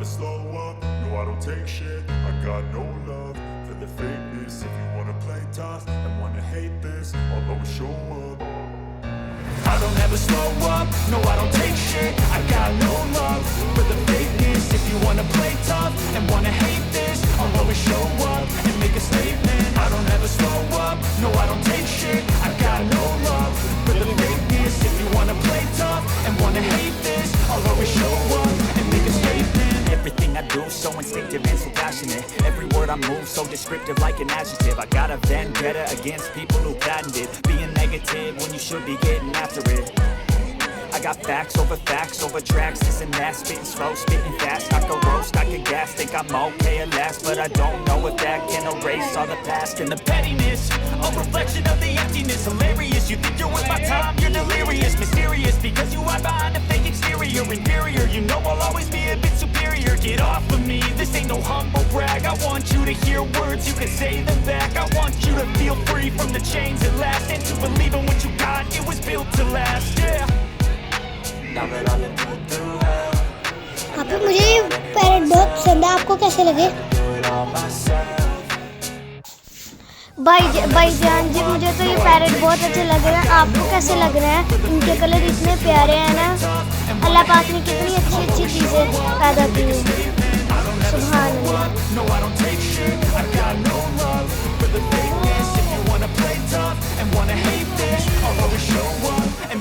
never slow up, no I don't take shit. I got no love for the fakeness. If you wanna play tough and wanna hate this, I'll always show up. I don't ever slow up, no I don't take shit. I got no love for the fakeness. If you wanna play tough and wanna hate this, I'll always show up and make a statement. I don't ever slow up, no I don't take shit. I got no love for the fakeness. If you wanna play tough and wanna hate this, I'll always show up and make a statement. Everything I do so instinctive and so passionate. Every word I move so descriptive like an adjective. I got a vendetta against people who patented being negative when you should be getting after it. I got facts over tracks, this and that. Spitting slow, spitting fast. I could roast, I could gas. Think I'm okay at last, but I don't know if that can erase all the past. And the pettiness, a reflection of the emptiness. Hilarious, you think you're worth my time, you're delirious. Mysterious, because you hide behind a fake exterior. Inferior, you know I'll always be a bit superior. Get off of me, this ain't no humble brag. I want you to hear words, you can say them back. I want you to feel free from the chains at last, and to believe in what you got, it was built to last, yeah. Now that I've been put through hell, यहाँ पे मुझे ये parrot बहुत पसंद है, आपको कैसे लगे? भाई जान जी, मुझे तो ये पैरेट बहुत अच्छे लग रहे हैं, आपको कैसे लग रहे हैं? इनके कलर इतने प्यारे हैं ना, अल्लाह पाक ने कितनी अच्छी अच्छी चीज़ें पैदा की हैं, सुभान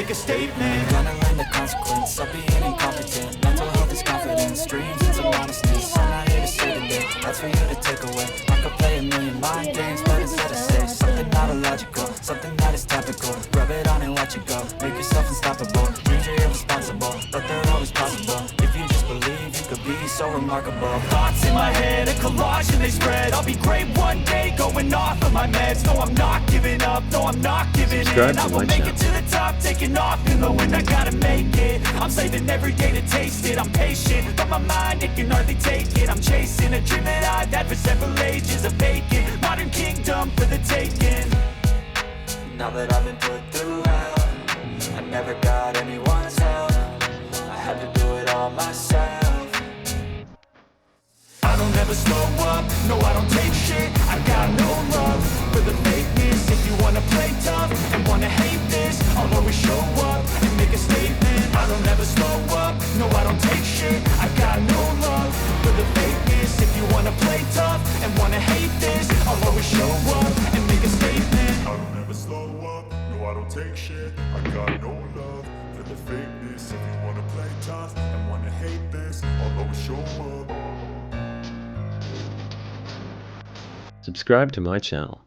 make a statement. Gonna learn the consequence of being incompetent. Mental health is confidence, dreams and some honestness. I'm not here to save the day, that's for you to take away. I could play a million mind games, but instead I say something not illogical, something that is topical. Rub it on and watch it go, make yourself unstoppable. Dreams are irresponsible, but they're always possible. If you just believe, you could be so remarkable. Thoughts in my head, a collage and they spread. I'll be great one day, going off of my meds. No, I'm not giving up, no, I'm not giving in. I will make it to the top, taking off in the wind, I gotta make it. I'm saving every day to taste it. I'm patient, but my mind, it can hardly take it. I'm chasing a dream that I've had for several ages. A vacant, modern kingdom for the taking. Now that I've been put through hell, I never got anyone's help. I had to do it all myself. I don't ever slow up, no I don't take shit. I got no love for the fakeness. If you wanna play tough and wanna hate this, I'll always show up and make a statement. I don't ever slow up, no I don't take shit. I got no love for the fakeness. If you wanna play tough and wanna hate this, I'll always show up and make a statement. I don't ever slow up, no I don't take shit. I got no love for the fakeness. If you wanna play tough and wanna hate this, I'll always show up. Subscribe to my channel.